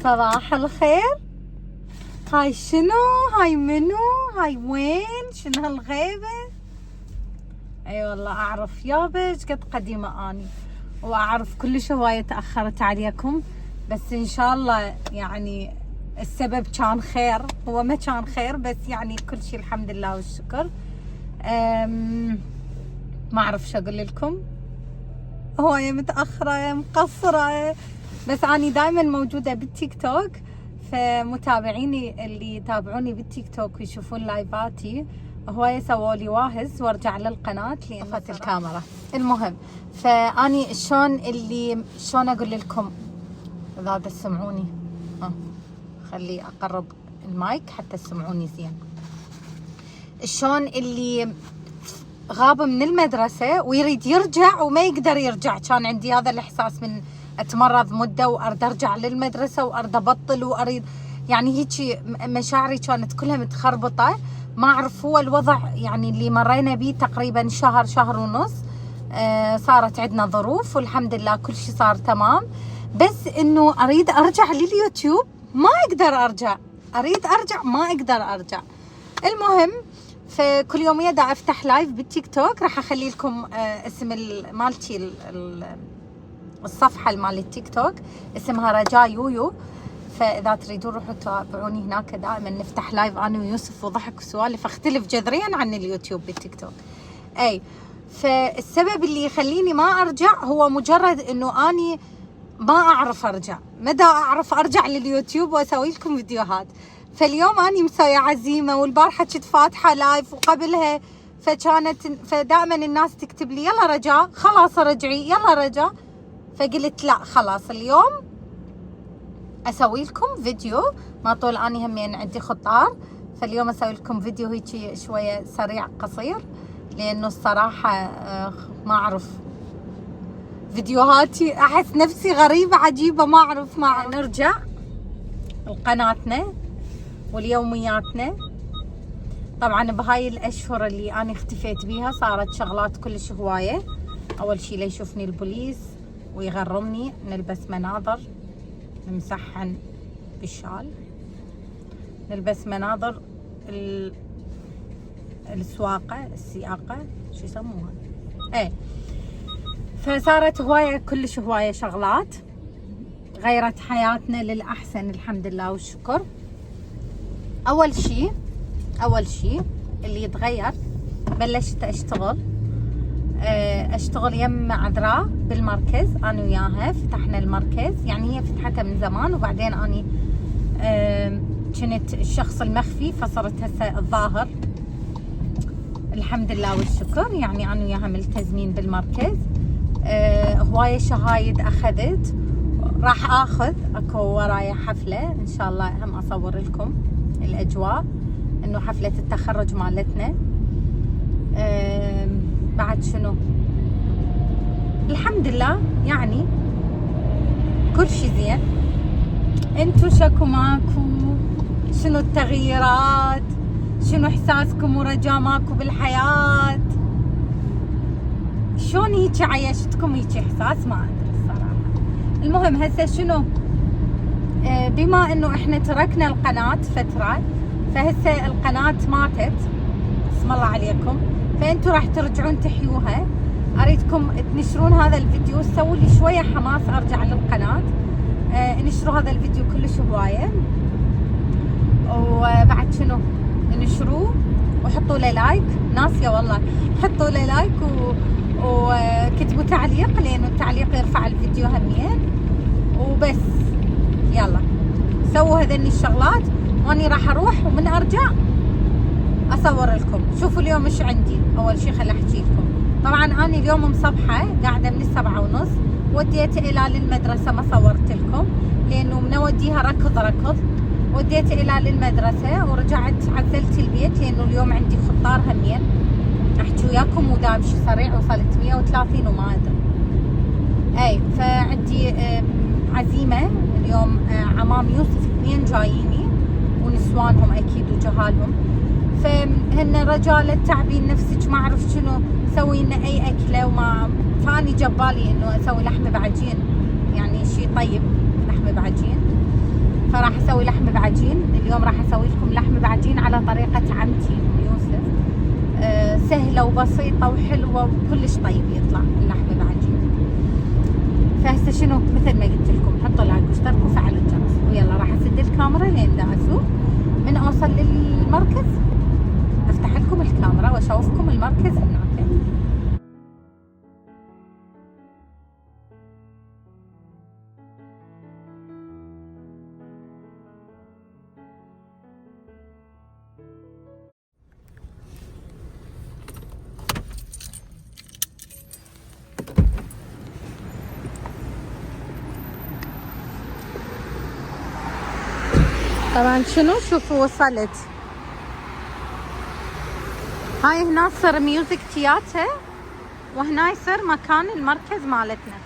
صباح الخير. هاي شنو؟ هاي منو؟ هاي وين؟ شنو هالغيبة؟ اي والله اعرف يابا قد قديمة اني، واعرف كلش هواية تأخرت عليكم، بس ان شاء الله يعني السبب كان خير. هو ما كان خير بس يعني كل شيء الحمد لله والشكر. ما اعرف شو اقول لكم، هواية متأخرة مقصرة، بس اني دائما موجودة بالتيك توك، فمتابعيني اللي يتابعوني بالتيك توك ويشوفون لايفاتي هواية سووا لي واهز وارجع للقناة لان طفت الكاميرا. المهم فاني شلون اقول لكم اذا تسمعوني، خلي اقرب المايك حتى تسمعوني زين. شلون اللي غاب من المدرسة ويريد يرجع وما يقدر يرجع، كان عندي هذا الاحساس من اتمرض مدة وارد ارجع للمدرسة وارد ابطل واريد، يعني هيجي مشاعري كانت كلها متخربطة. ما اعرف هو الوضع يعني اللي مرينا به تقريبا شهر ونص. صارت عندنا ظروف والحمد لله كل شيء صار تمام، بس انه اريد ارجع لليوتيوب ما اقدر ارجع، اريد ارجع ما اقدر ارجع. المهم فكل يومية دا افتح لايف بالتيك توك، راح اخلي لكم اسم مالتي الصفحة مال التيك توك اسمها رجاء يويو، فاذا تريدون روحوا تابعوني هناك. دائما نفتح لايف انا ويوسف وضحك وسوالف، اختلف جذريا عن اليوتيوب بالتيك توك. اي فالسبب اللي يخليني ما ارجع هو مجرد انه اني ما اعرف ارجع، مدى اعرف ارجع لليوتيوب واسوي لكم فيديوهات. فاليوم اني مسويه عزيمه، والبارحه كنت فاتحه لايف وقبلها فدائما الناس تكتب لي يلا رجاء خلاص رجعي يلا رجاء، فقلت لا خلاص اليوم اسوي لكم فيديو. ما طول اني همين عندي خطار، فاليوم اسوي لكم فيديو هيك شويه سريع قصير، لانه الصراحه ما اعرف فيديوهاتي احس نفسي غريبه عجيبه ما اعرف. نرجع لقناتنا واليومياتنا. طبعا بهاي الاشهر اللي انا اختفيت بيها صارت شغلات كلش هوايه. اول شي ليشوفني البوليس ويغرمني، نلبس مناظر، نمسحن بالشال، نلبس مناظر السواقه السياقه شو يسموها. ايه فصارت هوايه كلش هوايه شغلات غيرت حياتنا للاحسن الحمد لله والشكر. اول شيء اللي يتغير بلشت اشتغل يم عذراء بالمركز انا وياها. فتحنا المركز، يعني هي فتحتها من زمان وبعدين اني كنت الشخص المخفي فصرت هسه الظاهر الحمد لله والشكر. يعني انا وياها ملتزمين بالمركز. هوايه شهايد اخذت، راح اخذ اكو ورايا حفله ان شاء الله هم اصور لكم الاجواء، انه حفله التخرج مالتنا. بعد شنو الحمد لله يعني كل شي زين. انتو شكو ماكو؟ شنو التغييرات؟ شنو احساسكم ورجاء ماكو بالحياة؟ شلون هيجي عيشتكم هيجي احساس؟ ما ادري الصراحة. المهم هسه شنو، بما انه احنا تركنا القناة فترة، فهسه القناة ماتت اسم الله عليكم، فانتوا راح ترجعون تحيوها. اريدكم تنشرون هذا الفيديو، تسووا لي شوية حماس ارجع للقناة. نشروا هذا الفيديو كلش هواية، وبعد شنو نشروه وحطوا له لايك. ناسية والله، حطوا له لايك وكتبوا تعليق، لانه التعليق يرفع الفيديو همين. وبس يلا سووا هذني الشغلات واني راح اروح، ومن ارجع اصور لكم. شوفوا اليوم ايش عندي. اول شي خل احكي لكم، طبعا انا اليوم مصبحه قاعده من 7:30، وديت الى للمدرسه ما صورت لكم لانه منوديها ركض. وديت الى للمدرسه ورجعت عزلت البيت لانه اليوم عندي خطار همين احكي وياكم، ودا امشي سريع وصلت 130 وما ادري. اي فعندي عزيمه اليوم، عمام يوسف 2 جاييني ونسوانهم اكيد وجهالهم، فهن رجاله تعبين نفسك ما اعرف شنو سوي لنا اي اكله. وما فاني جبالي انه اسوي لحمه بعجين، يعني شيء طيب لحمه بعجين. فراح اسوي لحم بعجين. اليوم راح اسوي لكم لحم بعجين على طريقة عمتي يوسف. سهلة وبسيطة وحلوة وكلش طيب يطلع اللحم بعجين. فهسه شنو مثل ما قلت لكم، حطوا لايك واشتركوا وفعلوا الجرس، ويلا راح اسد الكاميرا لين دا اسوق. من اوصل للمركز افتح لكم الكاميرا واشوفكم المركز هناك. طبعا شنو شوفوا وصلت. هاي هنا صار ميوزك تياتر، وهنا يصير مكان المركز مالتنا.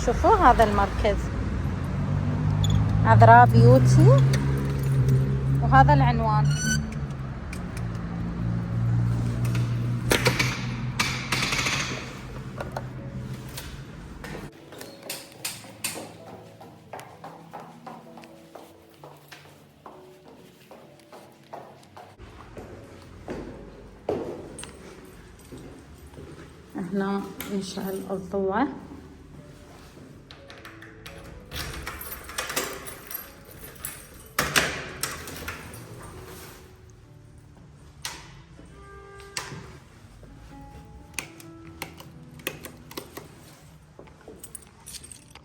شوفوا هذا المركز عذراء بيوتي، وهذا العنوان. هنا نشعل الضوء.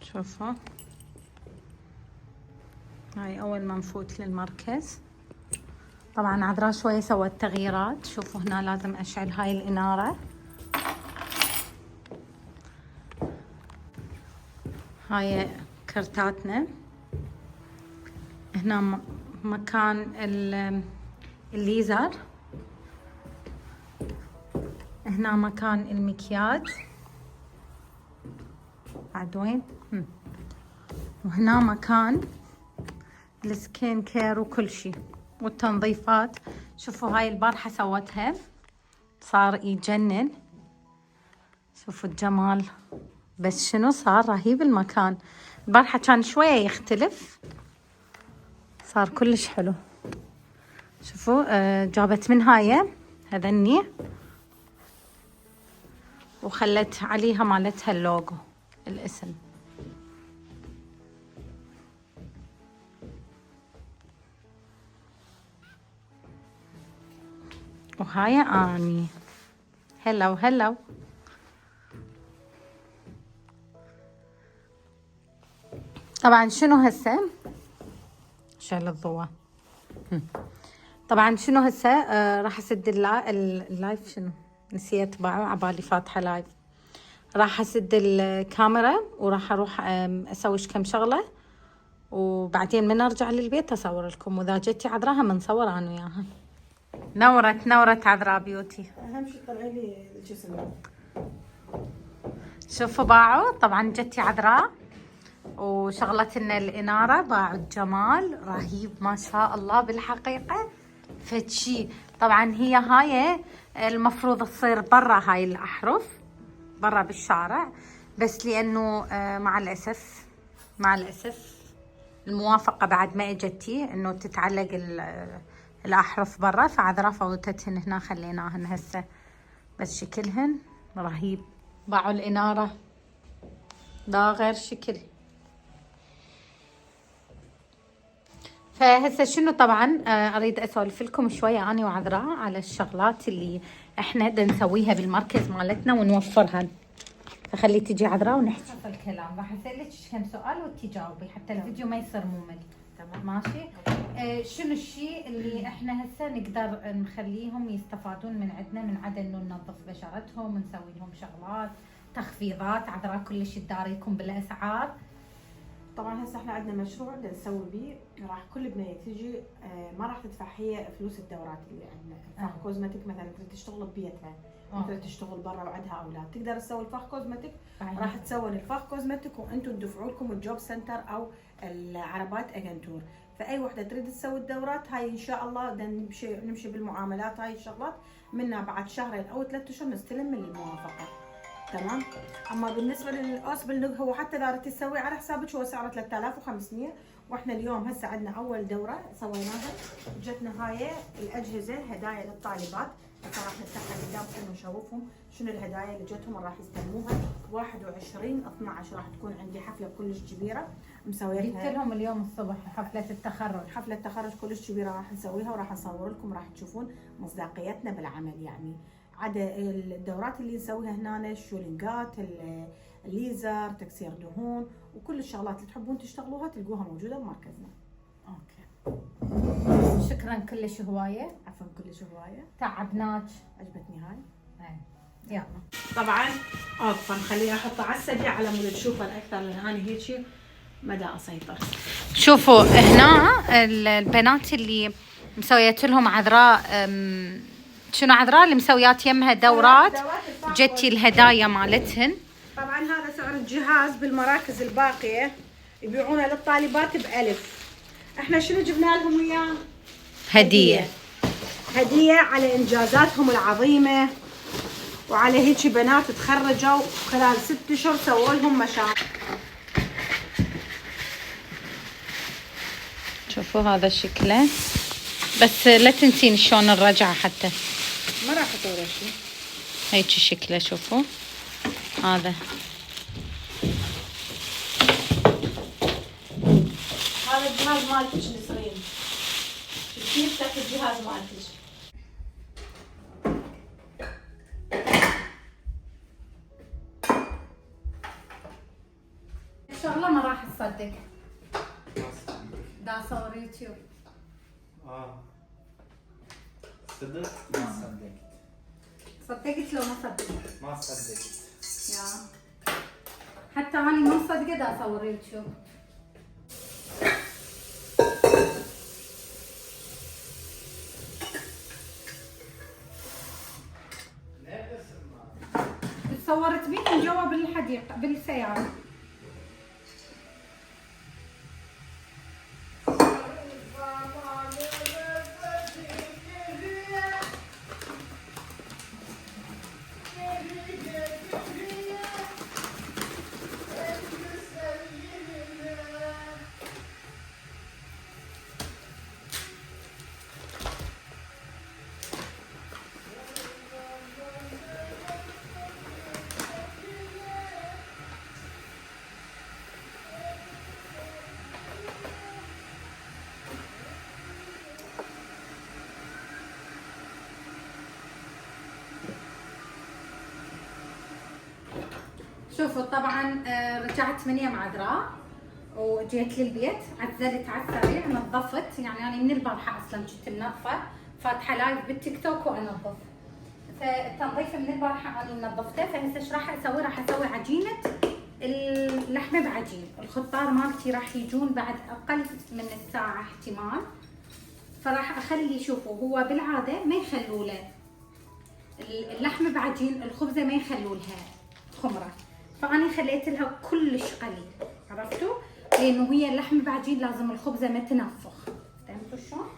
شوفوا هاي اول ما نفوت للمركز. طبعا عذراء شوية سوت تغييرات. شوفوا هنا لازم اشعل هاي الانارة. هاي كرتاتنا. هنا مكان الليزر. هنا مكان المكياج. بعد وين؟ وهنا مكان السكين كير وكل شي والتنظيفات. شوفوا هاي البارحة سوتها صار يجنن. شوفوا الجمال، بس شنو صار رهيب المكان. البارحة كان شوية يختلف، صار كلش حلو. شوفوا جابت من هاي هذني وخلت عليها مالتها اللوجو الاسم. وهاي اني هلو هلو. طبعا شنو هسه شال الضوء. طبعا شنو هسه راح اسد اللايف. شنو نسيت باعه عبالي فاتحه لايف. راح اسد الكاميرا وراح اروح اسوي كم شغله، وبعدين من ارجع للبيت اصور لكم. واذا جتي عذراء هم نصور انا وياها. نورت عذراء بيوتي. اهم شيء طلعي لي الجسم. شوفوا باعوا. طبعا جتي عذراء وشغلت لنا الاناره. باعوا الجمال رهيب ما شاء الله بالحقيقه فشي. طبعا هي هاي المفروض تصير برا، هاي الاحرف برا بالشارع، بس لانه مع الاسف الموافقه بعد ما اجتي انه تتعلق الاحرف برا، فعذراء فوتتهن هنا خليناهن هسه. بس شكلهن رهيب. باعوا الاناره لا غير شكل. فهسه شنو طبعا اريد اسولف لكم شويه اني وعذراء على الشغلات اللي احنا بدنا نسويها بالمركز مالتنا ونوفرها. فخلي تجي عذراء ونحكي الكلام. راح اسالك كم سؤال وانتي جاوبي حتى الفيديو ما يصير ممل. تمام ماشي. شنو الشيء اللي احنا هسه نقدر نخليهم يستفادون من عندنا، من عدا انه ننظف بشرتهم ونسوي لهم شغلات تخفيضات؟ عذراء كلش تداريكم بالاسعار. طبعا هسه احنا عندنا مشروع بدنا نسوي بيه. راح كل بنيه تجي ما راح تدفع هي فلوس الدورات اللي عندنا. فخ كوزمتيك مثلا تريد تشتغل ببيتها، تريد تشتغل برا وعندها اولاد، تقدر تسوي الفخ كوزمتيك. راح تسوي الفخ كوزمتيك وانتم تدفعوا لكم الجوب سنتر او العربات اجنتور. فاي وحده تريد تسوي الدورات هاي ان شاء الله بدنا نمشي بالمعاملات هاي الشغلات. منها بعد شهرين او 3 اشهر نستلم من الموافقه. تمام. اما بالنسبه للاوسبل هو حتى اذا تسوي على حسابك هو سعره 3500. واحنا اليوم هسه عندنا اول دوره سويناها، جتنا هاي الاجهزه هدايا للطالبات. هسه راح نفتحها قدامكم ونشوفهم شنو الهدايا اللي جتهم راح يستلموها. 21/12 راح تكون عندي حفله كلش كبيره مسويتها. قلت لهم اليوم الصبح حفله التخرج. حفله التخرج كلش كبيره راح نسويها وراح نصور لكم، راح تشوفون مصداقيتنا بالعمل يعني. عدا الدورات اللي نسويها هنا، الشولينجات، الليزر، تكسير دهون، وكل الشغلات اللي تحبون تشتغلوها تلقوها موجوده بمركزنا. اوكي. شكرا كلش هوايه. عفوا كلش هوايه. تعبناك. عجبتني هاي. يلا. طبعا اوقف نخليها احطها على السريع على مود تشوفها اكثر، لان انا هيك مدى اسيطر. شوفوا هنا البنات اللي مسويت لهم عذراء، شنو عذراء اللي مسويات يمها دورات، جتي الهدايا مالتهن. طبعا هذا سعر الجهاز بالمراكز الباقيه يبيعونه للطالبات ب1000. احنا شنو جبنا لهم وياه؟ هديه على انجازاتهم العظيمه، وعلى هيك بنات تخرجوا خلال 6 اشهر سووا لهم مشاريع. شوفوا هذا شكله، بس لا تنسين شلون الرجعه حتى. ما راح اصور شيء. هيك شكله شوفوا هذا. هذا الجهاز مالتك نسرين. شفتي تحت الجهاز مالتك. ان شاء الله ما راح تصدق. دا صور يوتيوب. صدق؟ ما صدقت. صدقت لو ما صدقت؟ ما صدقت. يا حتى أنا ما مصدقة دا أصور يوتيوب. صورت بيه من جوا بالحديقة بالسيارة. شوفوا طبعا رجعت من يوم عذراء وجيت للبيت، عزلت على السريع، نظفت. يعني انا من البارحه اصلا كنت منظفه، فاتحه لايف بالتيك توك وانظف. فالتنظيف من البارحه انا نظفته. فهسه ايش راح اسوي؟ راح اسوي عجينه اللحمه بعجين. الخضار مالتي راح يجون بعد اقل من الساعه احتمال. فراح اخلي، شوفوا هو بالعاده ما يخلوا له اللحمه بعجين، الخبزه ما يخلوا لها خمره، فأنا خليت لها كلش قليل. عرفتوا؟ لأنه هي اللحمة بعجين لازم الخبزة ما تنفخ. فهمتوا شلون؟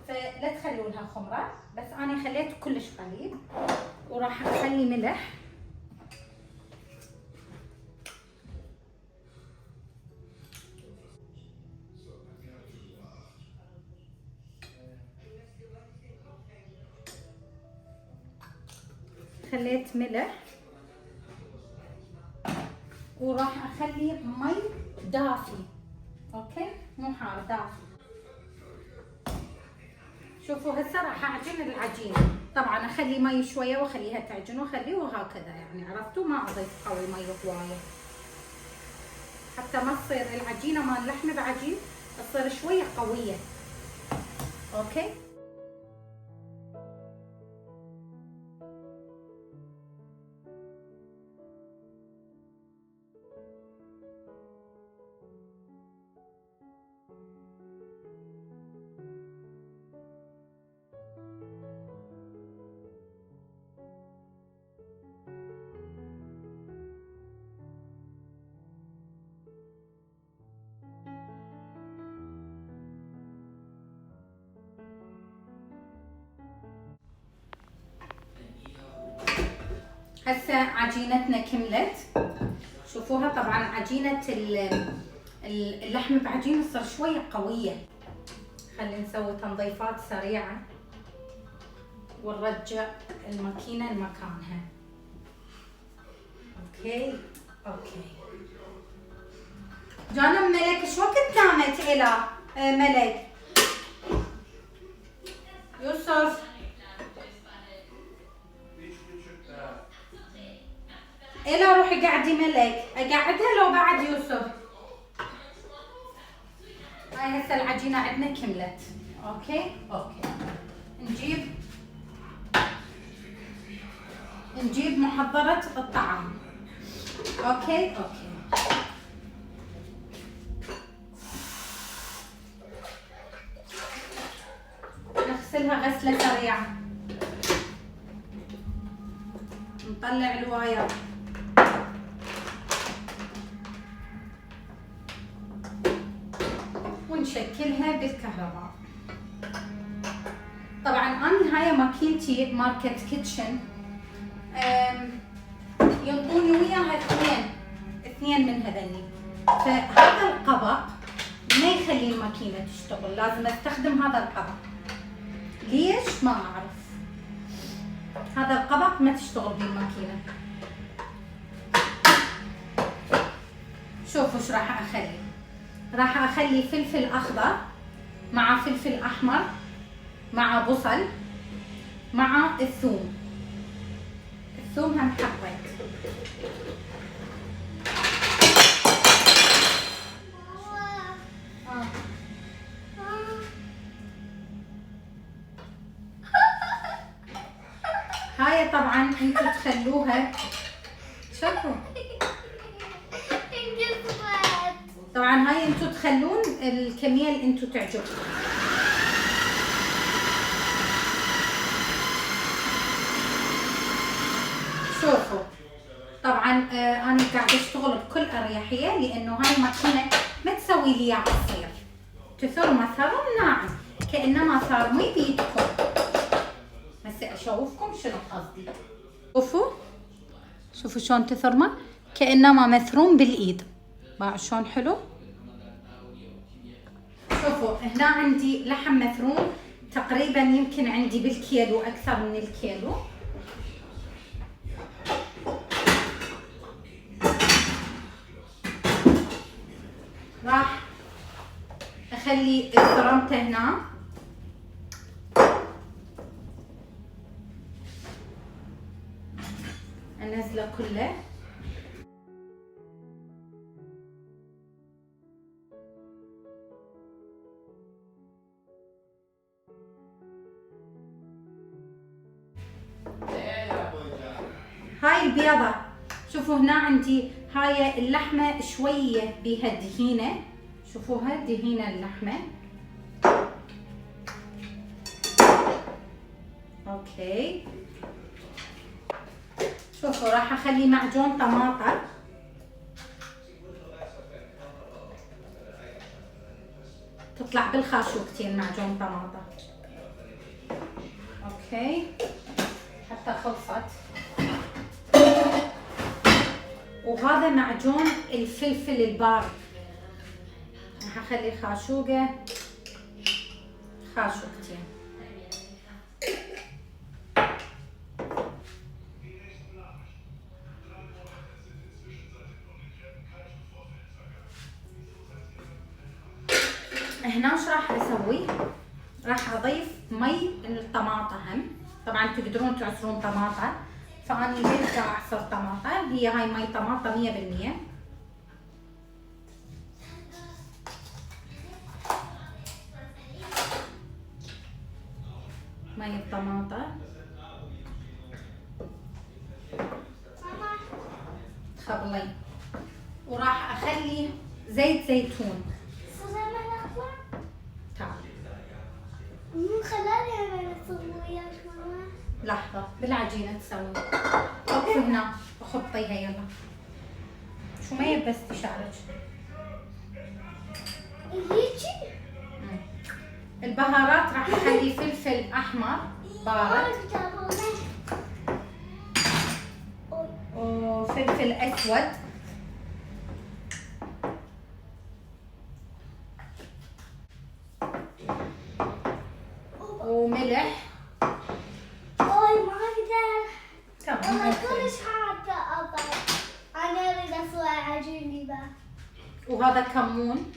فلا تخلوا لها خمرة، بس أنا خليت كلش قليل. وراح أخلي ملح. خليت ملح. وراح اخلي مي دافي، اوكي مو حار، دافي. شوفوا هسه راح اعجن العجينه. طبعا اخلي مي شويه واخليها تعجن واخليه وهكذا، يعني عرفتوا؟ ما اضيف قوي مي هوايه حتى ما تصير العجينه مال اللحمه بعجين، تصير شويه قويه. اوكي. هسه عجينتنا كملت. شوفوها طبعا عجينة اللحم بعجينة صار شوية قوية. خلينا نسوي تنظيفات سريعة ونرجع الماكينة لمكانها. اوكي جانا ملك شو وقت نامت إلى ملك؟ يوسف إلى روحي قعدي ملك. أقعدها لو بعد يوسف؟ هاي هسه العجينة عندنا كملت. اوكي نجيب محضرة الطعام. اوكي نغسلها غسلة سريعة. نطلع الواير. ونشكلها بالكهرباء. طبعا انا هاي ماكينتي ماركة كيتشن، ينطوني وياها اثنين من هذني، فهذا القبق ما يخلي الماكينة تشتغل، لازم استخدم هذا القبق. ليش ما اعرف، هذا القبق ما تشتغل به الماكينة. شوفوا ايش راح اخلي. راح اخلي فلفل اخضر مع فلفل احمر مع بصل مع الثوم هم حطيت. هاي طبعا انتوا تخلوها. شوفوا طبعا هاي انتوا تخلون الكمية اللي انتوا تعجبكم. شوفوا طبعا انا قاعده اشتغل بكل اريحيه، لانه هاي الماكينه ما تسوي لي عصير، تثر مثلا ناعم كانما ثارمي بيدكم. هسه اشوفكم شنو قصدي. شوفوا شلون تثرمه كانما مثروم بالايد. باع شلون حلو. شوفوا هنا عندي لحم مثروم تقريبا يمكن عندي بالكيلو، اكثر من الكيلو. راح اخلي فرمته هنا. انزله كله. هاي البيضة شوفوا هنا عندي هاي اللحمة شوية بيها دهينة. شوفوها دهينة اللحمة. اوكي شوفوا راح اخلي معجون طماطم. تطلع بالخاشوقتين معجون طماطم. اوكي حتى خلصت. وهذا معجون الفلفل البارد. راح اخلي خاشوقتين. هنا وش راح اسوي؟ راح اضيف مي الطماطم. طبعا تقدرون تعصرون طماطم، فاني ليش اعصر طماطم؟ هي هاي مي طماطم 100%. مي الطماطم تخبلين. وراح اخلي زيت زيتون. لحظة بالعجينة تسوي. وقفي هنا وخبطيها يلا. شو ما يبستي شعرك. البهارات راح اخلي فلفل احمر بارد. وفلفل اسود، وملح. اوي ما اقدر. تمام. انا كلش حاطه ابد. انا اريد اسوي عجيني بقى. وهذا كمون.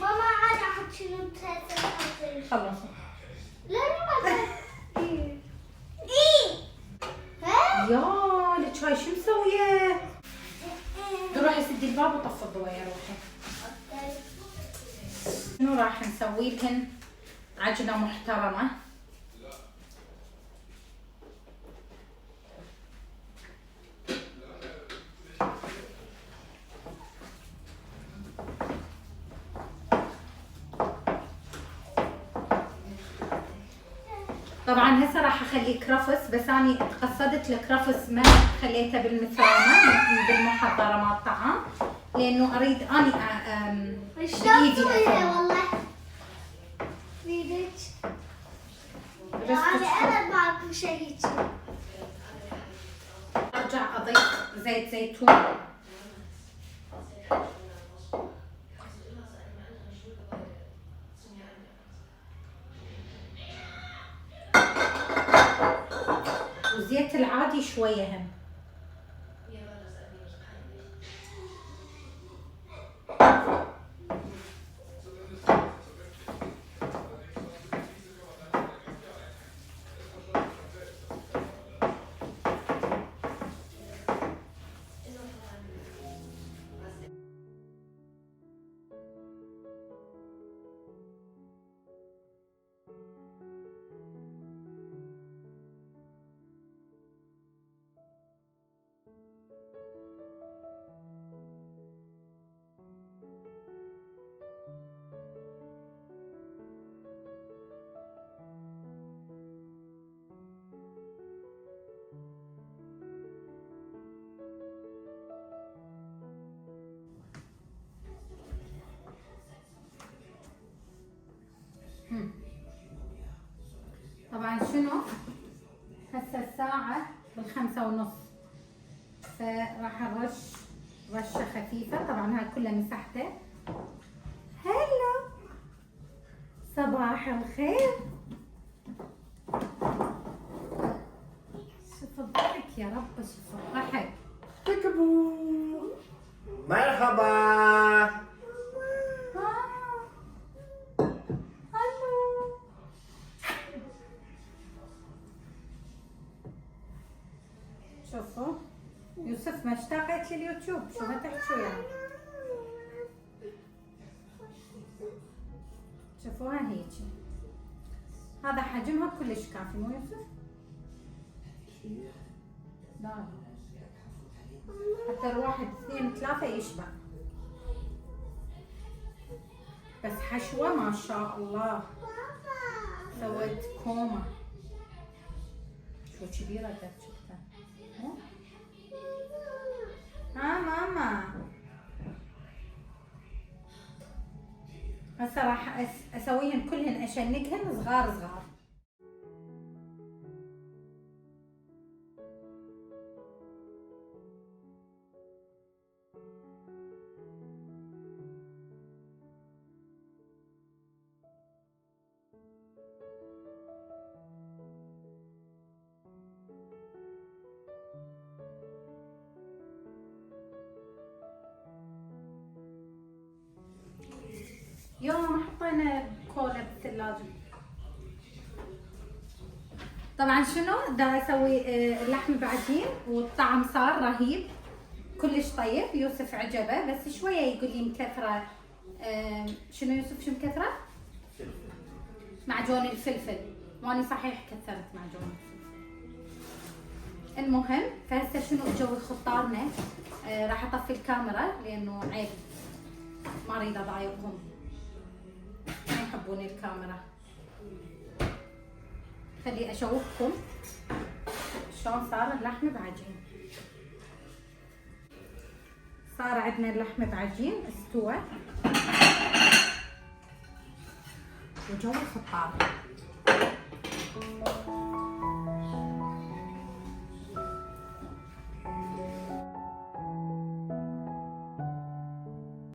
ماما انا احط شنو تسوي؟ خلص. لا ما ايه ها؟ يا لك هاي شو مسويه؟ روحي سدي الباب وطفي الضوء يا روحي. شنو راح نسوي لهن؟ عجنه محترمه. طبعا هسه راح اخلي كرفس، بس اني قصدت الكرفس ما خليته بالمثرمه بالمحضره مال الطعام، لانه اريد اني شلون تسويها والله؟ بيدك؟ يعني انا ماكو شيء هيك. ارجع اضيف زيت زيتون. وزيت العادي شويه هم. طبعا شنو هسه الساعة 5:30، فراح ارش رشة خفيفة. طبعا هاي كلها مسحته. هلا صباح الخير. شوف الضحك يا رب، شوف الضحك. بيكابو. مرحبا. شوفوا يوسف ما اشتاقت لليوتيوب، شو ما تحكوا يعني. شوفوها هيجي، هذا حجمها كلش كافي مو يوسف؟ لا حتى الواحد 2 3 يشبع، بس حشوة ما شاء الله. سويت كومة. شو كبيرة قد شفتها. ها ماما هسه راح اسويهن كلهن، اشنقهن صغار صغار. يوم حطينا كولا بالثلاجة. طبعا شنو دا اسوي اللحم بعجين، والطعم صار رهيب كلش طيب. يوسف عجبه، بس شويه يقول لي مكثره. شنو يوسف شو مكثره؟ معجون الفلفل. واني صحيح كثرت معجون الفلفل. المهم فهسه شنو جو خطارنا. راح اطفي الكاميرا لانه عيب، ما اريد اضايقهم، ما يحبون الكاميرا. خلي اشوفكم شلون صار اللحم بعجين. صار عندنا اللحم بعجين استوى، وجو الخطار.